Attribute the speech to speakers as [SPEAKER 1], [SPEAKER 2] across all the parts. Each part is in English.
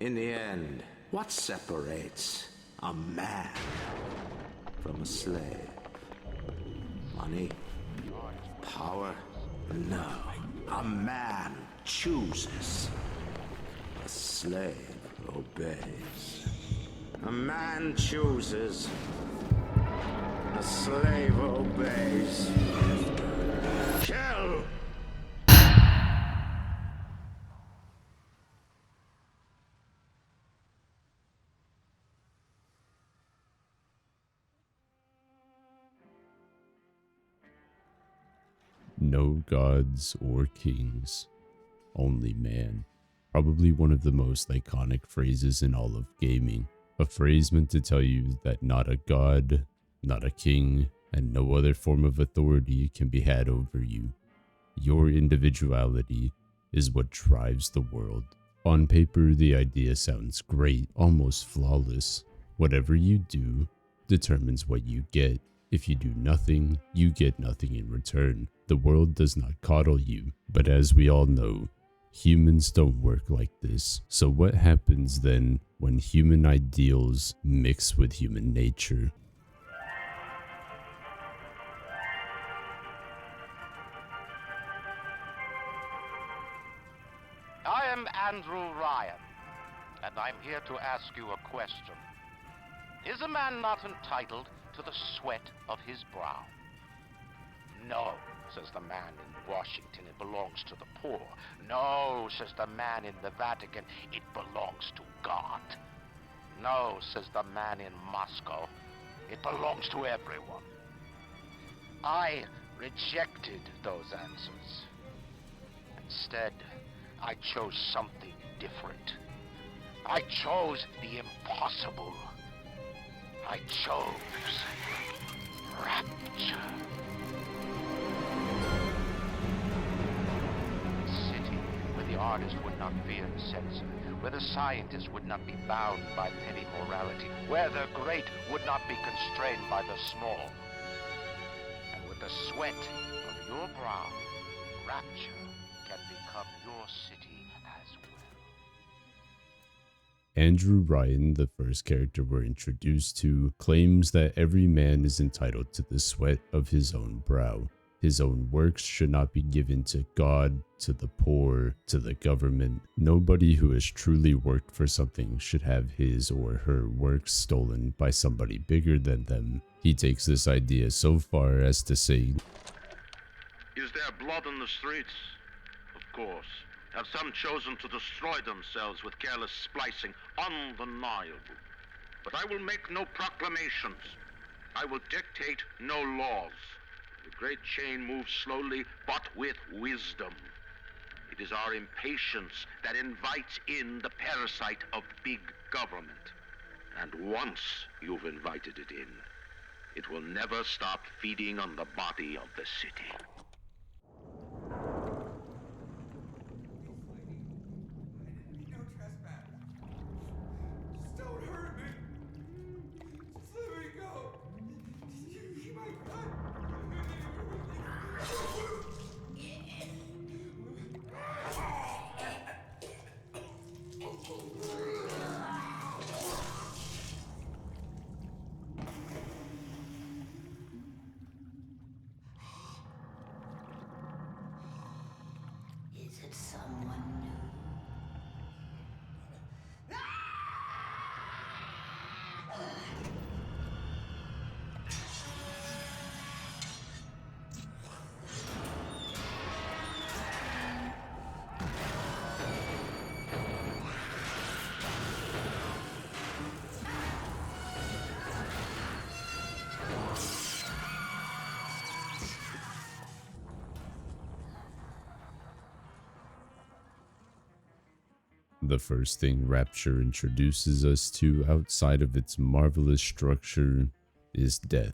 [SPEAKER 1] In the end, what separates a man from a slave? Money? Power? No. A man chooses. A slave obeys. A man chooses. A slave obeys. Kill!
[SPEAKER 2] No gods or kings, only man. Probably one of the most iconic phrases in all of gaming. A phrase meant to tell you that not a god, not a king, and no other form of authority can be had over you. Your individuality is what drives the world. On paper, the idea sounds great, almost flawless. Whatever you do determines what you get. If you do nothing, you get nothing in return. The world does not coddle you, but as we all know, humans don't work like this. So what happens then when human ideals mix with human nature?
[SPEAKER 3] I am Andrew Ryan, and I'm here to ask you a question. Is a man not entitled to the sweat of his brow? No, says the man in Washington, it belongs to the poor. No, says the man in the Vatican, it belongs to God. No, says the man in Moscow, it belongs to everyone. I rejected those answers. Instead, I chose something different. I chose the impossible. I chose Rapture. A city where the artist would not fear the censor, where the scientist would not be bound by petty morality, where the great would not be constrained by the small. And with the sweat of your brow, Rapture can become your city as well.
[SPEAKER 2] Andrew Ryan, the first character we're introduced to, claims that every man is entitled to the sweat of his own brow. His own works should not be given to God, to the poor, to the government. Nobody who has truly worked for something should have his or her works stolen by somebody bigger than them. He takes this idea so far as to say,
[SPEAKER 4] "Is there blood on the streets? Of course. Have some chosen to destroy themselves with careless splicing? Undeniable. But I will make no proclamations. I will dictate no laws. The great chain moves slowly, but with wisdom. It is our impatience that invites in the parasite of big government. And once you've invited it in, it will never stop feeding on the body of the city."
[SPEAKER 5] Is it someone new?
[SPEAKER 2] The first thing Rapture introduces us to outside of its marvelous structure is death.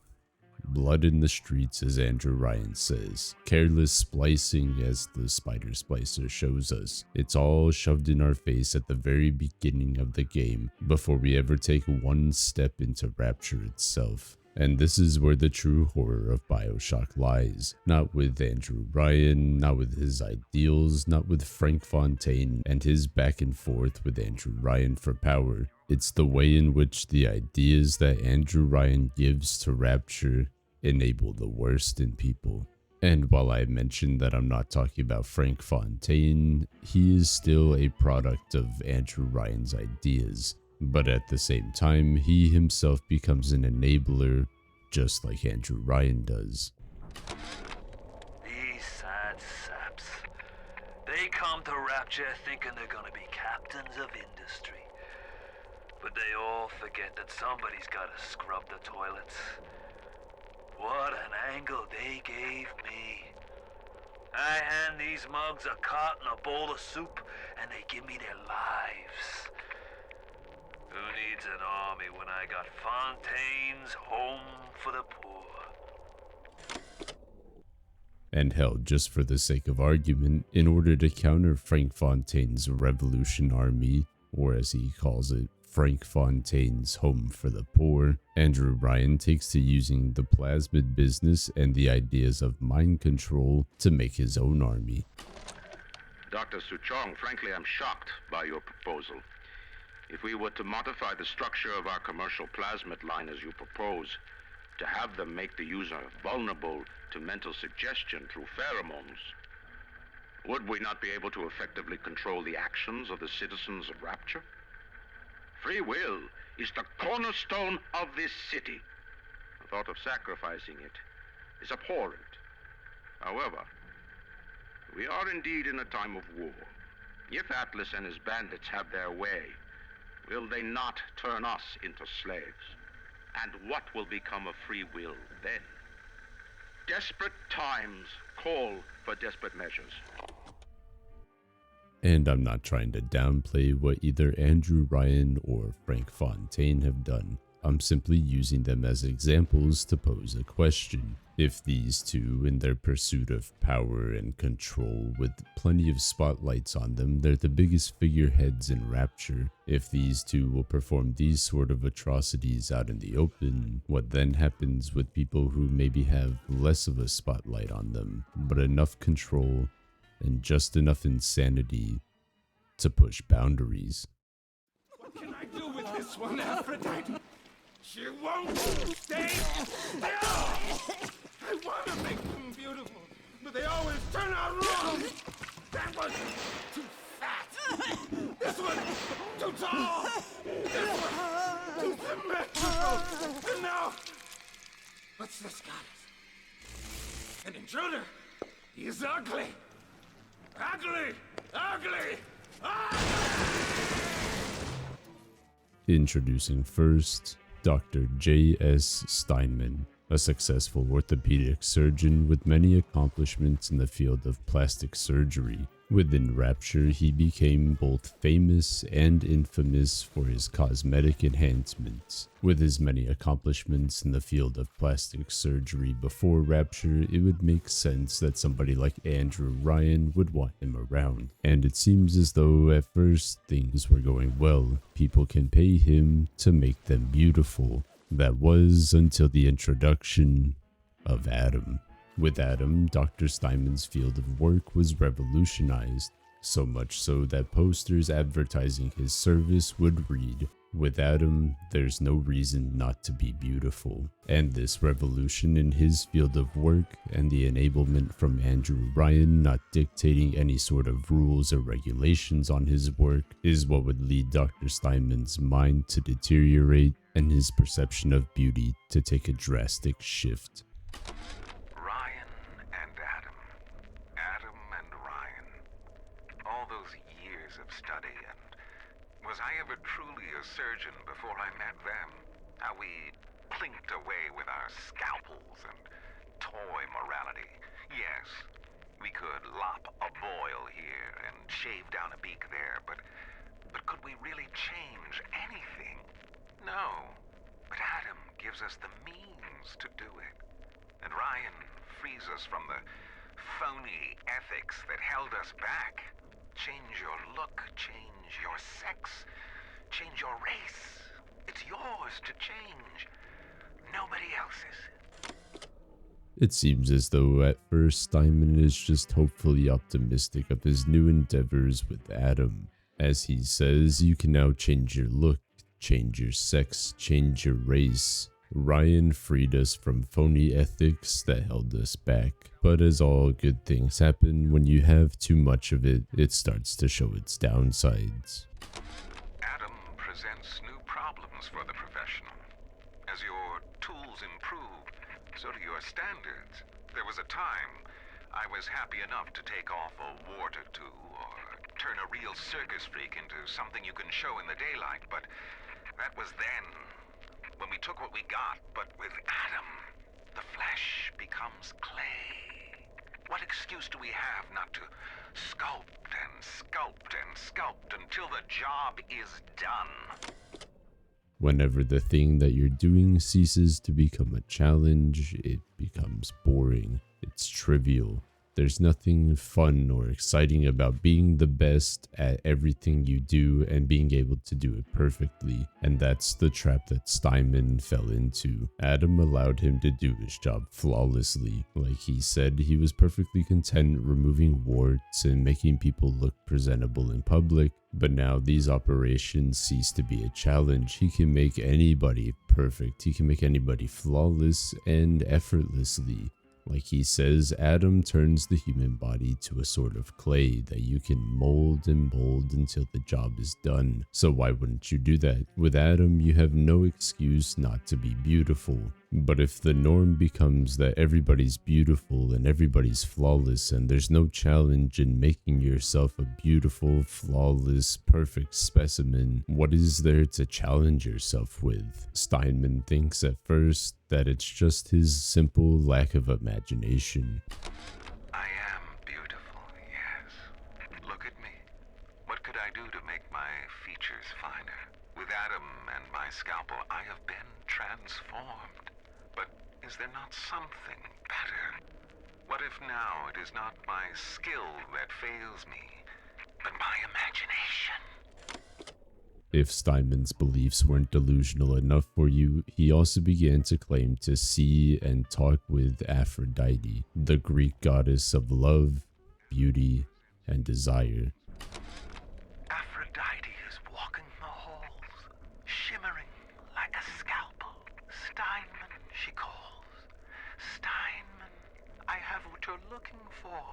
[SPEAKER 2] Blood in the streets, as Andrew Ryan says. Careless splicing, as the spider splicer shows us. It's all shoved in our face at the very beginning of the game, before we ever take one step into Rapture itself. And this is where the true horror of BioShock lies. Not with Andrew Ryan, not with his ideals, not with Frank Fontaine and his back and forth with Andrew Ryan for power. It's the way in which the ideas that Andrew Ryan gives to Rapture enable the worst in people. And while I mentioned that I'm not talking about Frank Fontaine, he is still a product of Andrew Ryan's ideas. But at the same time, he himself becomes an enabler, just like Andrew Ryan does.
[SPEAKER 6] These sad saps. They come to Rapture thinking they're gonna be captains of industry. But they all forget that somebody's gotta scrub the toilets. What an angle they gave me. I hand these mugs a cot and a bowl of soup, and they give me their lives. Who needs an army when I got Fontaine's Home for the Poor?
[SPEAKER 2] And hell, just for the sake of argument, in order to counter Frank Fontaine's Revolution Army, or as he calls it, Frank Fontaine's Home for the Poor, Andrew Ryan takes to using the plasmid business and the ideas of mind control to make his own army.
[SPEAKER 4] Dr. Suchong, frankly, I'm shocked by your proposal. If we were to modify the structure of our commercial plasmid line as you propose, to have them make the user vulnerable to mental suggestion through pheromones, would we not be able to effectively control the actions of the citizens of Rapture? Free will is the cornerstone of this city. The thought of sacrificing it is abhorrent. However, we are indeed in a time of war. If Atlas and his bandits have their way, will they not turn us into slaves? And what will become of free will then? Desperate times call for desperate measures.
[SPEAKER 2] And I'm not trying to downplay what either Andrew Ryan or Frank Fontaine have done. I'm simply using them as examples to pose a question. If these two, in their pursuit of power and control with plenty of spotlights on them, they're the biggest figureheads in Rapture, if these two will perform these sort of atrocities out in the open, what then happens with people who maybe have less of a spotlight on them, but enough control and just enough insanity to push boundaries?
[SPEAKER 7] What can I do with this one, Aphrodite? She won't stay still! I want to make them beautiful, but they always turn out wrong! That one too fat! This one too tall! This one too symmetrical! And now, what's this goddess? An intruder! He is ugly! Ugly! Ugly!
[SPEAKER 2] Introducing first, Dr. J.S. Steinman, a successful orthopedic surgeon with many accomplishments in the field of plastic surgery. Within Rapture, he became both famous and infamous for his cosmetic enhancements. With his many accomplishments in the field of plastic surgery before Rapture, it would make sense that somebody like Andrew Ryan would want him around. And it seems as though at first things were going well. People can pay him to make them beautiful. That was until the introduction of Adam. With Adam, Dr. Steinman's field of work was revolutionized, so much so that posters advertising his service would read, "With Adam, there's no reason not to be beautiful." And this revolution in his field of work and the enablement from Andrew Ryan not dictating any sort of rules or regulations on his work is what would lead Dr. Steinman's mind to deteriorate and his perception of beauty to take a drastic shift.
[SPEAKER 8] Study, and was I ever truly a surgeon before I met them? How we plinked away with our scalpels and toy morality. Yes, we could lop a boil here and shave down a beak there, but could we really change anything? No. But Adam gives us the means to do it. And Ryan frees us from the phony ethics that held us back. Change your look, change your sex, change your race. It's yours to change. nobody else's.
[SPEAKER 2] It seems as though at first Steinman is just hopefully optimistic of his new endeavors with Adam. As he says, you can now change your look, change your sex, change your race. Ryan freed us from phony ethics that held us back. But as all good things happen, when you have too much of it, it starts to show its downsides.
[SPEAKER 8] Adam presents new problems for the professional. As your tools improve, so do your standards. There was a time I was happy enough to take off a wart or two, or turn a real circus freak into something you can show in the daylight, but that was then, when we took what we got. But with Adam, the flesh becomes clay. What excuse do we have not to sculpt and sculpt and sculpt until the job is done?
[SPEAKER 2] Whenever the thing that you're doing ceases to become a challenge, it becomes boring. It's trivial. There's nothing fun or exciting about being the best at everything you do and being able to do it perfectly. And that's the trap that Steinman fell into. Adam allowed him to do his job flawlessly. Like he said, he was perfectly content removing warts and making people look presentable in public. But now these operations cease to be a challenge. He can make anybody perfect. He can make anybody flawless and effortlessly. Like he says, Adam turns the human body to a sort of clay that you can mold and mold until the job is done. So why wouldn't you do that? With Adam, you have no excuse not to be beautiful. But if the norm becomes that everybody's beautiful and everybody's flawless and there's no challenge in making yourself a beautiful, flawless, perfect specimen, what is there to challenge yourself with? Steinman thinks at first that it's just his simple lack of imagination.
[SPEAKER 8] I am beautiful, yes. Look at me. What could I do to make my features finer? With Adam and my scalpel, I have been transformed. But is there not something better? What if now it is not my skill that fails me, but my imagination?
[SPEAKER 2] If Steinman's beliefs weren't delusional enough for you, he also began to claim to see and talk with Aphrodite, the Greek goddess of love, beauty, and desire.
[SPEAKER 8] Aphrodite is walking the halls, shimmering like a scalpel. Steinman, she calls. Steinman, I have what you're looking for.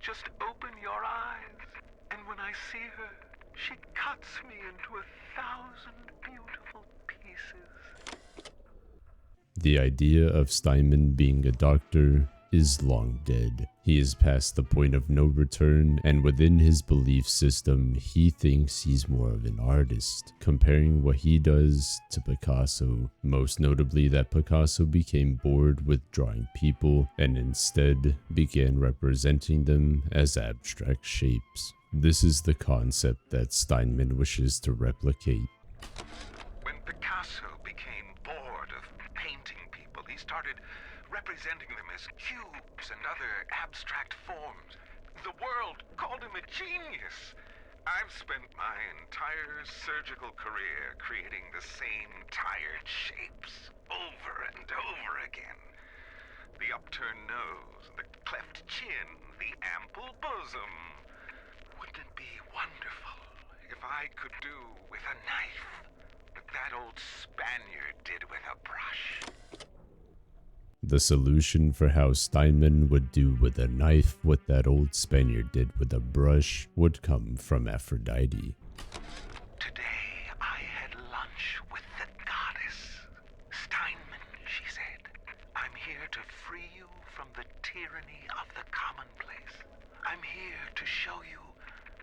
[SPEAKER 8] Just open your eyes, and when I see her, she cuts me into 1,000 beautiful pieces.
[SPEAKER 2] The idea of Steinman being a doctor is long dead. He is past the point of no return, and within his belief system, he thinks he's more of an artist, comparing what he does to Picasso. Most notably that Picasso became bored with drawing people and instead began representing them as abstract shapes. This is the concept that Steinman wishes to replicate.
[SPEAKER 8] When Picasso became bored of painting people, he started representing them as cubes and other abstract forms. The world called him a genius. I've spent my entire surgical career creating the same tired shapes over and over again. The upturned nose, the cleft chin, the ample bosom. Wouldn't it be wonderful if I could do with a knife what that old Spaniard did with a brush?
[SPEAKER 2] The solution for how Steinman would do with a knife what that old Spaniard did with a brush would come from Aphrodite.
[SPEAKER 8] Today I had lunch with the goddess. Steinman, she said, I'm here to free you from the tyranny of the commonplace. I'm here to show you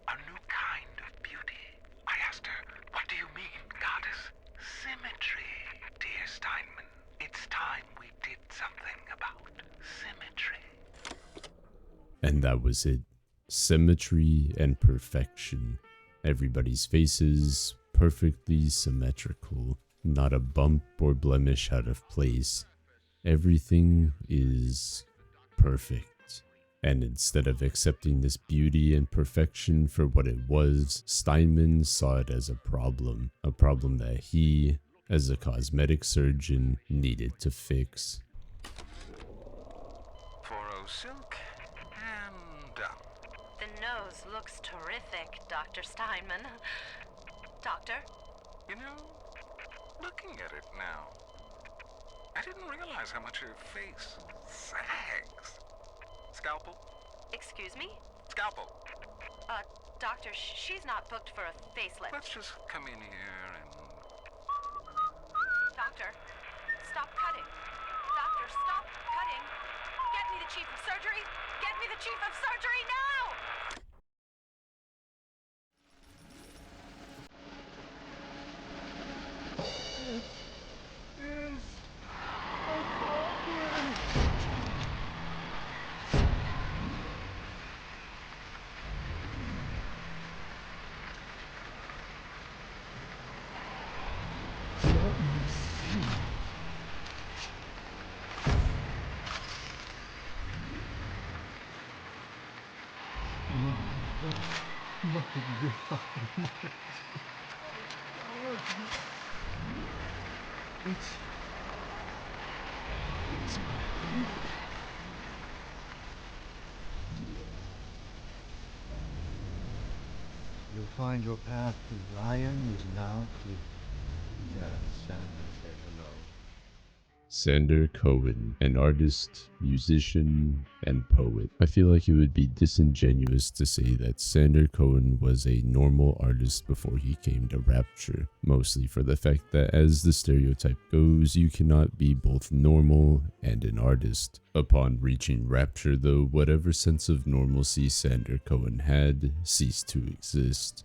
[SPEAKER 8] a new kind of beauty. I asked her, what do you mean, goddess? Symmetry, dear Steinman. It's time we did something about symmetry.
[SPEAKER 2] And that was it. Symmetry and perfection. Everybody's faces perfectly symmetrical. Not a bump or blemish out of place. Everything is perfect. And instead of accepting this beauty and perfection for what it was, Steinman saw it as a problem that he as a cosmetic surgeon needed to fix.
[SPEAKER 8] 4-0 silk, and done.
[SPEAKER 9] The nose looks terrific, Dr. Steinman. Doctor?
[SPEAKER 8] You know, looking at it now, I didn't realize how much her face sags. Scalpel?
[SPEAKER 9] Excuse me?
[SPEAKER 8] Scalpel.
[SPEAKER 9] Doctor, she's not booked for a facelift.
[SPEAKER 8] Let's just come in here and...
[SPEAKER 9] Doctor, stop cutting. Doctor, stop cutting. Get me the chief of surgery. Get me the chief of surgery now!
[SPEAKER 10] You'll find your path to Ryan is now clear. Yes, Sandra said hello.
[SPEAKER 2] Sander Cohen, an artist, musician, and poet. I feel like it would be disingenuous to say that Sander Cohen was a normal artist before he came to Rapture, mostly for the fact that, as the stereotype goes, you cannot be both normal and an artist. Upon reaching Rapture, though, whatever sense of normalcy Sander Cohen had ceased to exist.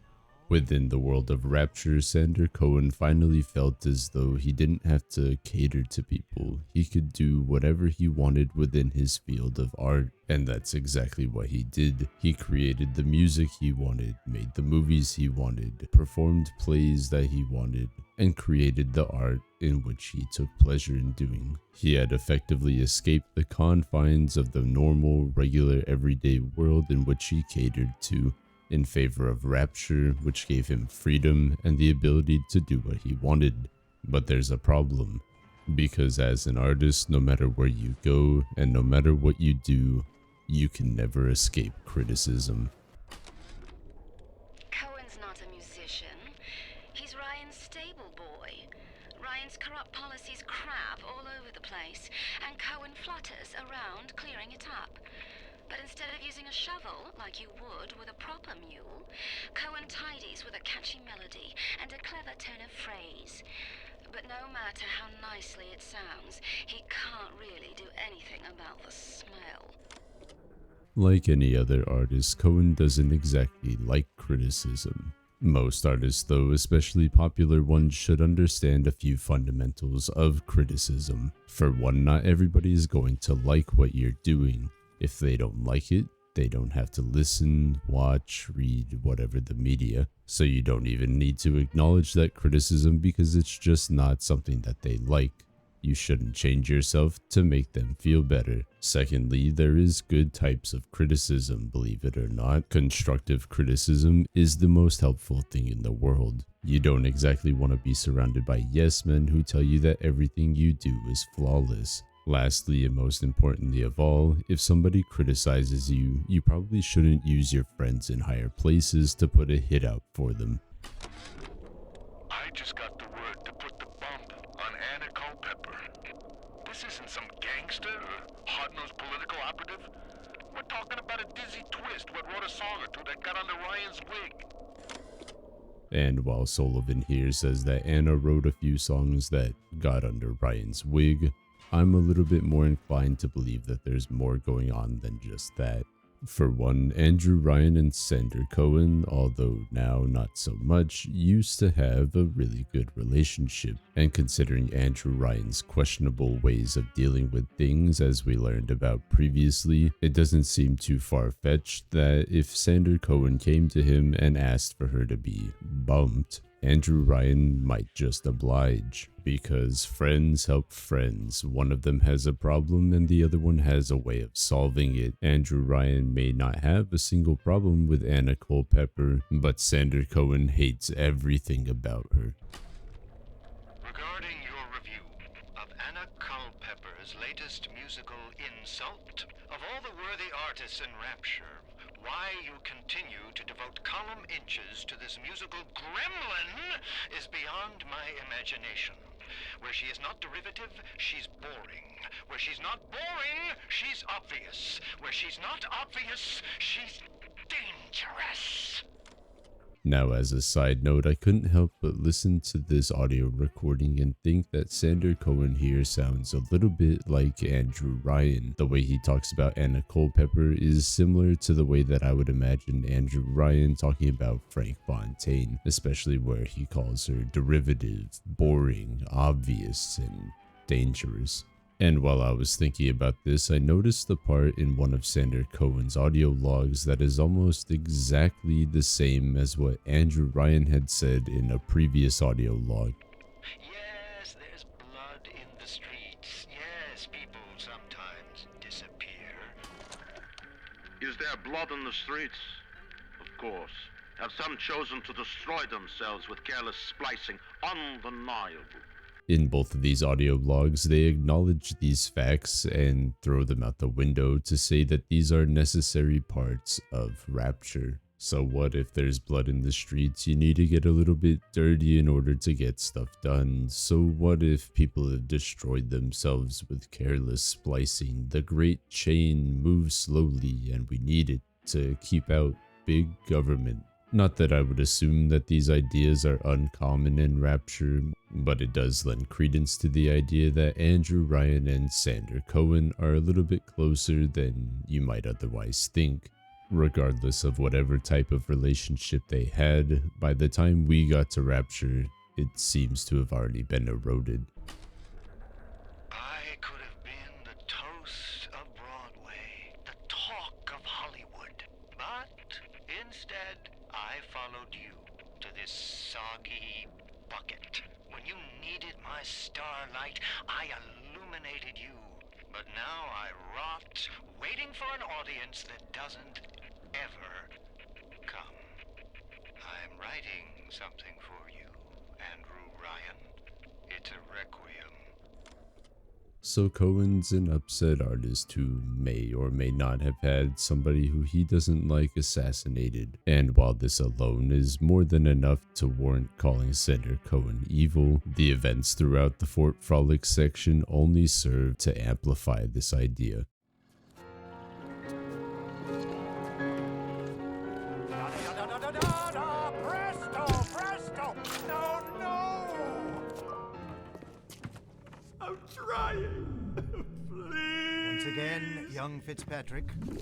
[SPEAKER 2] Within the world of Rapture, Sander Cohen finally felt as though he didn't have to cater to people. He could do whatever he wanted within his field of art, and that's exactly what he did. He created the music he wanted, made the movies he wanted, performed plays that he wanted, and created the art in which he took pleasure in doing. He had effectively escaped the confines of the normal, regular, everyday world in which he catered to, in favor of Rapture, which gave him freedom and the ability to do what he wanted. But there's a problem, because as an artist, no matter where you go and no matter what you do, you can never escape criticism.
[SPEAKER 5] Cohen's not a musician. He's Ryan's stable boy. Ryan's corrupt policies crap all over the place, and Cohen flutters around clearing it up. But instead of using a shovel, like you would with a proper mule, Cohen tidies with a catchy melody and a clever turn of phrase. But no matter how nicely it sounds, he can't really do anything about the smell.
[SPEAKER 2] Like any other artist, Cohen doesn't exactly like criticism. Most artists, though, especially popular ones, should understand a few fundamentals of criticism. For one, not everybody is going to like what you're doing. If they don't like it, they don't have to listen, watch, read, whatever the media. So you don't even need to acknowledge that criticism because it's just not something that they like. You shouldn't change yourself to make them feel better. Secondly, there is good types of criticism, believe it or not. Constructive criticism is the most helpful thing in the world. You don't exactly want to be surrounded by yes men who tell you that everything you do is flawless. Lastly, and most importantly of all, if somebody criticizes you, you probably shouldn't use your friends in higher places to put a hit out for them.
[SPEAKER 11] I just got the word to put the bump on Anna Culpepper. This isn't some gangster or hard-nosed political operative. We're talking about a dizzy twist what wrote a song or two that got under Ryan's wig.
[SPEAKER 2] And while Sullivan here says that Anna wrote a few songs that got under Ryan's wig, I'm a little bit more inclined to believe that there's more going on than just that. For one, Andrew Ryan and Sander Cohen, although now not so much, used to have a really good relationship. And considering Andrew Ryan's questionable ways of dealing with things, as we learned about previously, it doesn't seem too far-fetched that if Sander Cohen came to him and asked for her to be bumped, Andrew Ryan might just oblige, because friends help friends. One of them has a problem and the other one has a way of solving it. Andrew Ryan may not have a single problem with Anna Culpepper, but Sander Cohen hates everything about her.
[SPEAKER 11] Regardless
[SPEAKER 12] Regarding your review of Anna Culpepper's latest musical insult, of all the worthy artists in Rapture, why you continue to devote column inches to this musical gremlin is beyond my imagination. Where she is not derivative, she's boring. Where she's not boring, she's obvious. Where she's not obvious, she's dangerous.
[SPEAKER 2] Now, as a side note, I couldn't help but listen to this audio recording and think that Sander Cohen here sounds a little bit like Andrew Ryan. The way he talks about Anna Culpepper is similar to the way that I would imagine Andrew Ryan talking about Frank Fontaine, especially where he calls her derivative, boring, obvious, and dangerous. And while I was thinking about this, I noticed the part in one of Sander Cohen's audio logs that is almost exactly the same as what Andrew Ryan had said in a previous audio log.
[SPEAKER 12] Yes, there's blood in the streets. Yes, people sometimes disappear.
[SPEAKER 4] Is there blood in the streets? Of course. Have some chosen to destroy themselves with careless splicing? Undeniable.
[SPEAKER 2] In both of these audio logs, they acknowledge these facts and throw them out the window to say that these are necessary parts of Rapture. So what if there's blood in the streets? You need to get a little bit dirty in order to get stuff done. So what if people have destroyed themselves with careless splicing? The great chain moves slowly and we need it to keep out big government. Not that I would assume that these ideas are uncommon in Rapture, but it does lend credence to the idea that Andrew Ryan and Sander Cohen are a little bit closer than you might otherwise think. Regardless of whatever type of relationship they had, by the time we got to Rapture, it seems to have already been eroded.
[SPEAKER 12] I could have been the toast of Broadway, the talk of Hollywood, but instead, I followed you to this soggy bucket. When you needed my starlight, I illuminated you. But now I rot, waiting for an audience that doesn't ever come. I'm writing something for you, Andrew Ryan. It's a requiem.
[SPEAKER 2] So Cohen's an upset artist who may or may not have had somebody who he doesn't like assassinated, and while this alone is more than enough to warrant calling Sander Cohen evil, the events throughout the Fort Frolic section only serve to amplify this idea.
[SPEAKER 7] Presto! No! I'm trying. Please.
[SPEAKER 10] Once again, young Fitzpatrick.
[SPEAKER 7] No!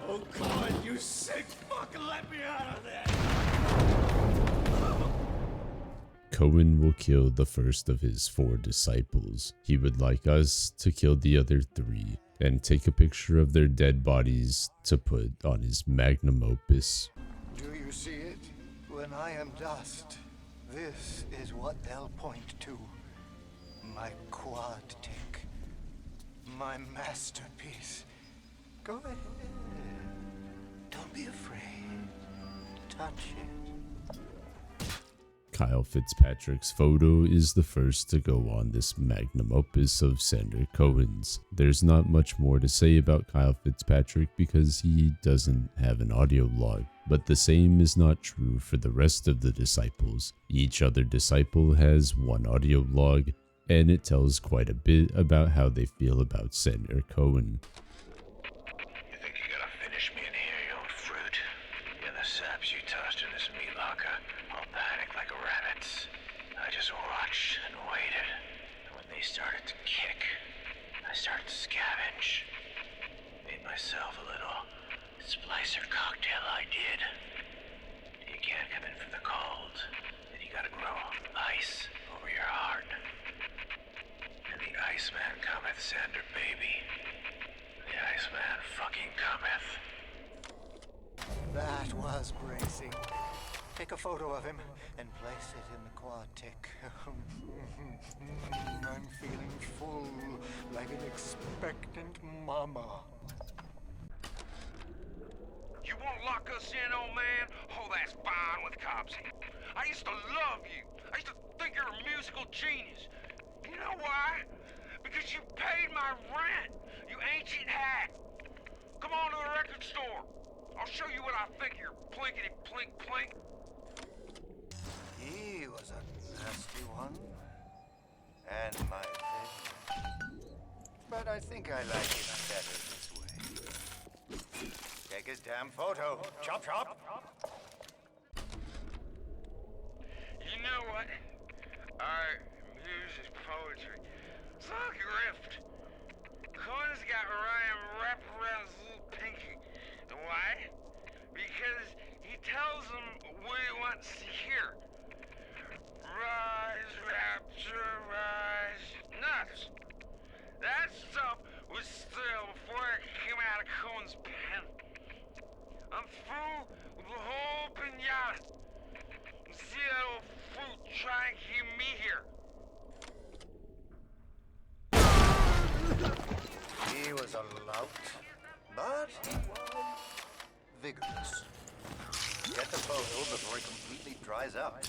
[SPEAKER 7] Oh God, you sick fuck! Let me out of there!
[SPEAKER 2] Cohen will kill the first of his 4 disciples. He would like us to kill the other 3 and take a picture of their dead bodies to put on his magnum opus.
[SPEAKER 10] Do you see it? When I am dust, this is what they'll point to. My quad tick. My masterpiece. Go ahead. Don't be afraid. Touch it.
[SPEAKER 2] Kyle Fitzpatrick's photo is the first to go on this magnum opus of Sander Cohen's. There's not much more to say about Kyle Fitzpatrick because he doesn't have an audio log, but the same is not true for the rest of the disciples. Each other disciple has 1 audio log, and it tells quite a bit about how they feel about Sander Cohen.
[SPEAKER 11] You think you gotta finish me in here, you old fruit? You're the saps you tossed in this meat locker, all panicked like rabbits. I just watched and waited, and when they started to kick, I started to scavenge. Made myself a little splicer cocktail, I did. You can't come in from the cold, and you gotta grow ice over your heart. And the Iceman cometh, Sander baby. The Iceman fucking cometh.
[SPEAKER 10] That was bracing. Take a photo of him and place it in the quad tick. I'm feeling full like an expectant mama.
[SPEAKER 6] You won't lock us in, old man? Oh, that's fine with cops. I used to love you. I used to think you're a musical genius. You know why? Because you paid my rent, you ancient hack. Come on to the record store. I'll show you what I think of your plinkety plink plink.
[SPEAKER 10] He was a nasty one. And my favorite. But I think I like it better this way. Take his damn photo. Chop, chop.
[SPEAKER 6] You know what? Art, music, poetry. It's all grift. Cohen's got Ryan wrapped around his little pinky. And why? Because he tells him what he wants to hear. Rise, Rapture, rise. Nuts. That stuff was stale before it came out of Cohen's pen. I'm through with the whole pinata. See that old fruit trying to keep me here.
[SPEAKER 10] He was a lout, but he was vigorous. Get the photo before it completely dries up.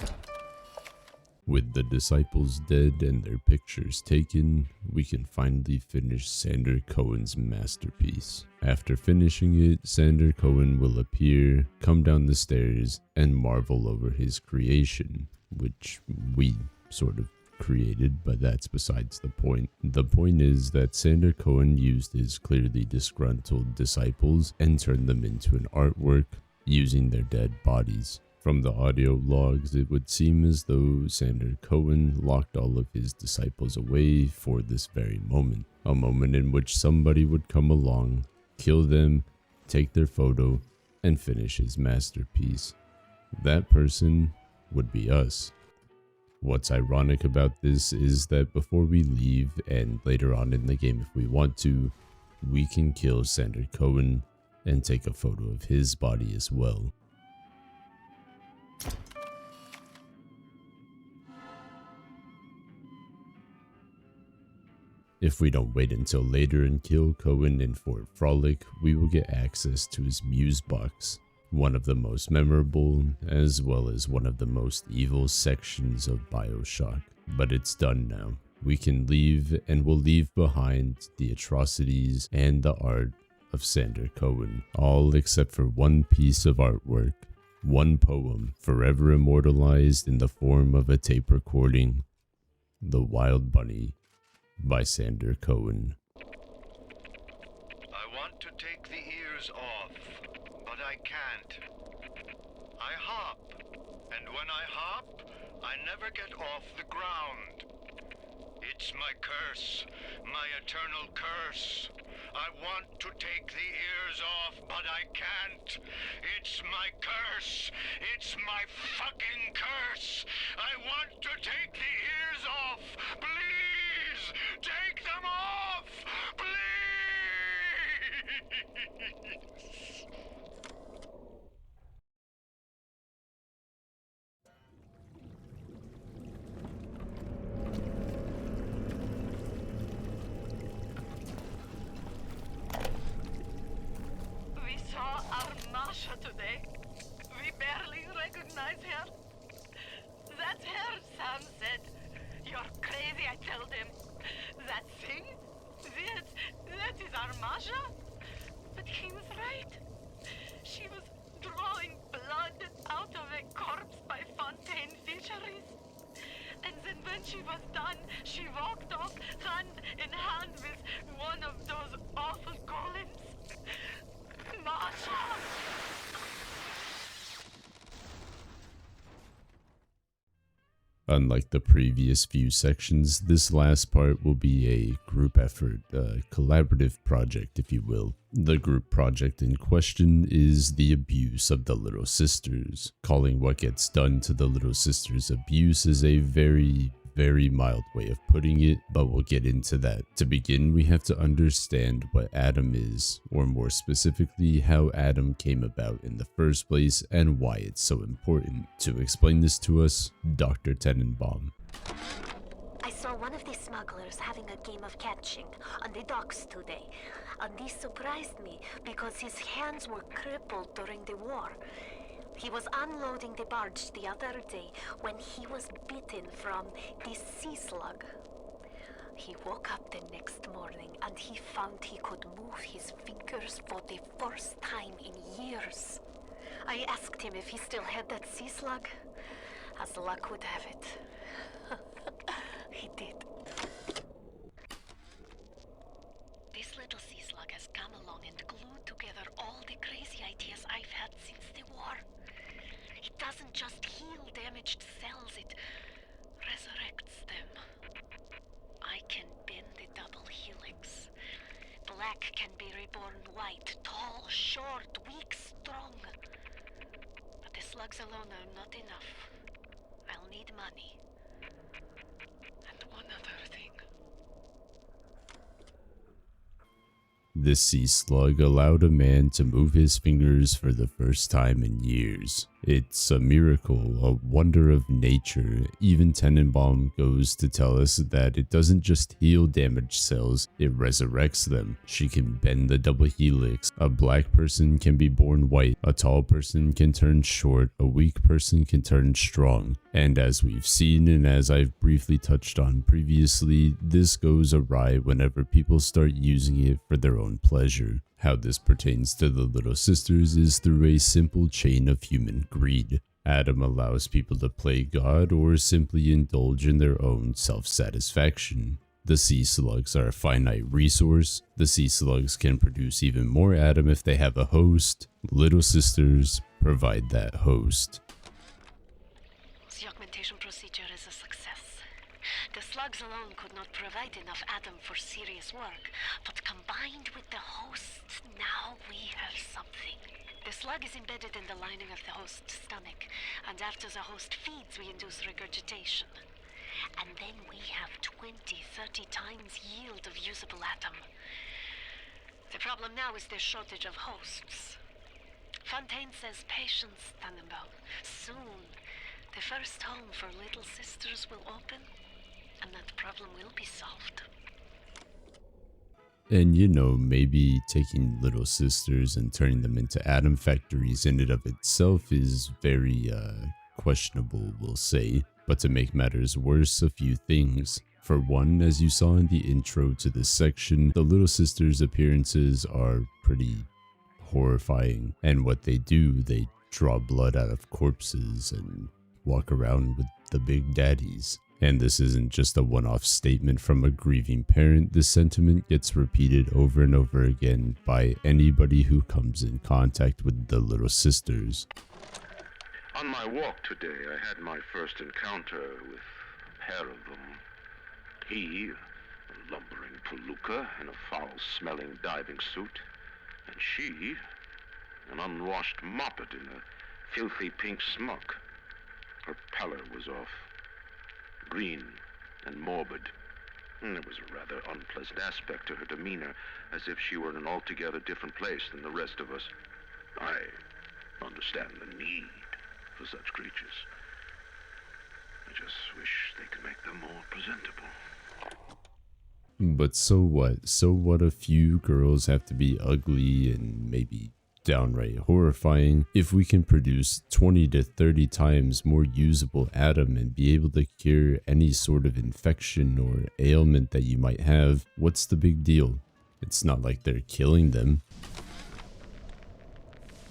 [SPEAKER 2] With the disciples dead and their pictures taken, we can finally finish Sander Cohen's masterpiece. After finishing it, Sander Cohen will appear, come down the stairs, and marvel over his creation, which we sort of created, but that's besides the point. The point is that Sander Cohen used his clearly disgruntled disciples and turned them into an artwork using their dead bodies. From the audio logs, it would seem as though Sander Cohen locked all of his disciples away for this very moment. A moment in which somebody would come along, kill them, take their photo, and finish his masterpiece. That person would be us. What's ironic about this is that before we leave, and later on in the game if we want to, we can kill Sander Cohen and take a photo of his body as well. If we don't wait until later and kill Cohen in Fort Frolic, we will get access to his Muse box, one of the most memorable as well as one of the most evil sections of BioShock. But it's done now. We can leave, and we'll leave behind the atrocities and the art of Sander Cohen, all except for one piece of artwork, one poem forever immortalized in the form of a tape recording, The Wild Bunny by Sander Cohen.
[SPEAKER 12] I want to take the ears off, but I can't. I hop, and when I hop, I never get off the ground. It's my curse, my eternal curse. I want to take the ears off, but I can't. It's my curse. It's my fucking curse. I want to take the ears off. Please, take them off. Please.
[SPEAKER 9] We saw our Masha today. We barely recognize her. That's her, Sam said. You're crazy, I told him. That thing? That is our Masha? But he was right. She was drawing blood out of a corpse by Fontaine Fisheries. And then when she was done, she walked off hand in hand with one of those awful golems. Masha!
[SPEAKER 2] Unlike the previous few sections, this last part will be a group effort, a collaborative project, if you will. The group project in question is the abuse of the Little Sisters. Calling what gets done to the Little Sisters abuse is a very mild way of putting it, but we'll get into that. To begin, we have to understand what Adam is, or more specifically, how Adam came about in the first place and why it's so important. To explain this to us, Dr. Tenenbaum.
[SPEAKER 13] I saw one of these small smugglers having a game of catching on the docks today. And this surprised me because his hands were crippled during the war. He was unloading the barge the other day when he was bitten from the sea slug. He woke up the next morning and he found he could move his fingers for the first time in years. I asked him if he still had that sea slug. As luck would have it, he did. This little sea slug has come along and glued together all the crazy ideas I've had since the war. It doesn't just heal damaged cells, it resurrects them. I can bend the double helix. Black can be reborn white, tall, short, weak, strong. But the slugs alone are not enough. I'll need money. And one other thing.
[SPEAKER 2] This sea slug allowed a man to move his fingers for the first time in years. It's a miracle, a wonder of nature. Even Tenenbaum goes to tell us that it doesn't just heal damaged cells, it resurrects them. She can bend the double helix. A black person can be born white. A tall person can turn short. A weak person can turn strong. And as we've seen and as I've briefly touched on previously, this goes awry whenever people start using it for their own pleasure. How this pertains to the Little Sisters is through a simple chain of human greed. Adam allows people to play God or simply indulge in their own self-satisfaction. The sea slugs are a finite resource. The sea slugs can produce even more Adam if they have a host. Little Sisters provide that host.
[SPEAKER 13] The augmentation procedure is a success. The slugs alone could not provide enough Adam for serious work, but combined with the hosts, now we have something. The slug is embedded in the lining of the host's stomach, and after the host feeds, we induce regurgitation. And then we have 20, 30 times yield of usable Adam. The problem now is the shortage of hosts. Fontaine says patience, Tannenbaum. Soon, the first home for Little Sisters will open, and that problem will be solved.
[SPEAKER 2] And you know, maybe taking Little Sisters and turning them into Adam factories in and of itself is very questionable, we'll say. But to make matters worse, a few things. For one, as you saw in the intro to this section, the Little Sisters' appearances are pretty horrifying. And what they do, they draw blood out of corpses and walk around with the big daddies. And this isn't just a one-off statement from a grieving parent. This sentiment gets repeated over and over again by anybody who comes in contact with the Little Sisters.
[SPEAKER 4] On my walk today, I had my first encounter with a pair of them. He, a lumbering palooka in a foul-smelling diving suit, and she, an unwashed moppet in a filthy pink smock. Her pallor was off. Green and morbid. And there was a rather unpleasant aspect to her demeanor, as if she were in an altogether different place than the rest of us. I understand the need for such creatures. I just wish they could make them more presentable.
[SPEAKER 2] But so what? So what a few girls have to be ugly and maybe downright horrifying if we can produce 20 to 30 times more usable Adam and be able to cure any sort of infection or ailment that you might have? What's the big deal? It's not like they're killing them.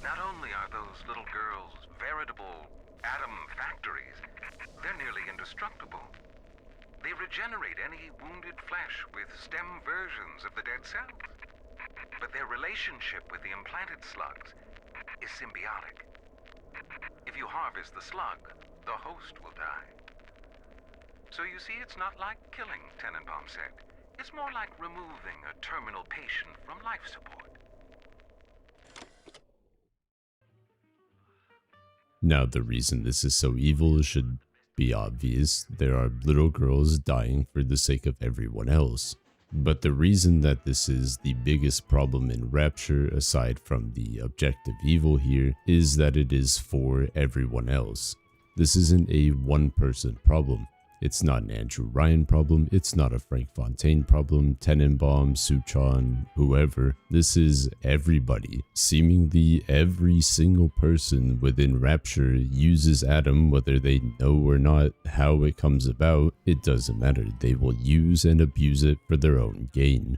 [SPEAKER 8] Not only are those little girls veritable Adam factories, they're nearly indestructible. They regenerate any wounded flesh with stem versions of the dead cells. But their relationship with the implanted slugs is symbiotic. If you harvest the slug, the host will die. So you see, it's not like killing, Tenenbaum said. It's more like removing a terminal patient from life support.
[SPEAKER 2] Now, the reason this is so evil should be obvious. There are little girls dying for the sake of everyone else. But the reason that this is the biggest problem in Rapture, aside from the objective evil here, is that it is for everyone else. This isn't a one-person problem. It's not an Andrew Ryan problem, it's not a Frank Fontaine problem, Tenenbaum, Suchan, whoever. This is everybody. Seemingly every single person within Rapture uses Adam, whether they know or not how it comes about. It doesn't matter. They will use and abuse it for their own gain.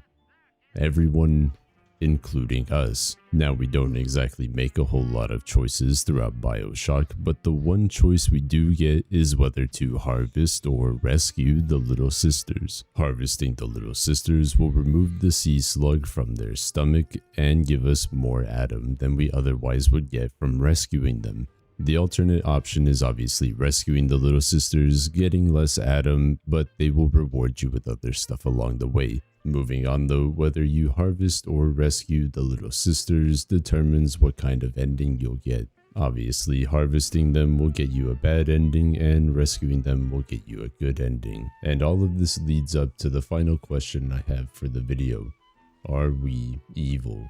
[SPEAKER 2] Everyone, including us. Now, we don't exactly make a whole lot of choices throughout BioShock, but the one choice we do get is whether to harvest or rescue the Little Sisters. Harvesting the Little Sisters will remove the sea slug from their stomach and give us more Adam than we otherwise would get from rescuing them. The alternate option is obviously rescuing the Little Sisters, getting less Adam, but they will reward you with other stuff along the way. Moving on though, whether you harvest or rescue the Little Sisters determines what kind of ending you'll get. Obviously, harvesting them will get you a bad ending and rescuing them will get you a good ending. And all of this leads up to the final question I have for the video. Are we evil?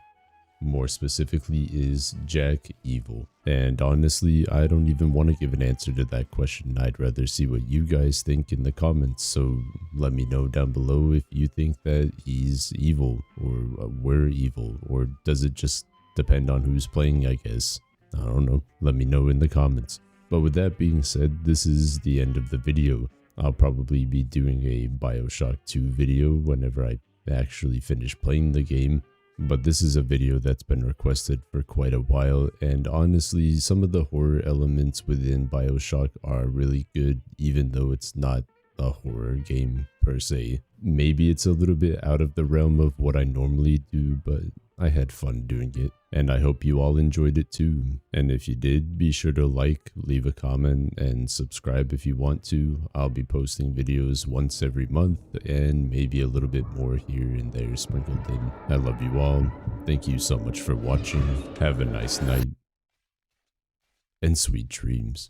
[SPEAKER 2] More specifically, is Jack evil? And honestly, I don't even want to give an answer to that question. I'd rather see what you guys think in the comments, so let me know down below if you think that he's evil, or we're evil, or does it just depend on who's playing, I guess. I don't know, let me know in the comments. But with that being said, this is the end of the video. I'll probably be doing a BioShock 2 video whenever I actually finish playing the game. But this is a video that's been requested for quite a while, and honestly, some of the horror elements within BioShock are really good, even though it's not a horror game per se. Maybe it's a little bit out of the realm of what I normally do, but I had fun doing it, and I hope you all enjoyed it too. And if you did, be sure to like, leave a comment, and subscribe if you want to. I'll be posting videos once every month, and maybe a little bit more here and there sprinkled in. I love you all. Thank you so much for watching. Have a nice night, and sweet dreams.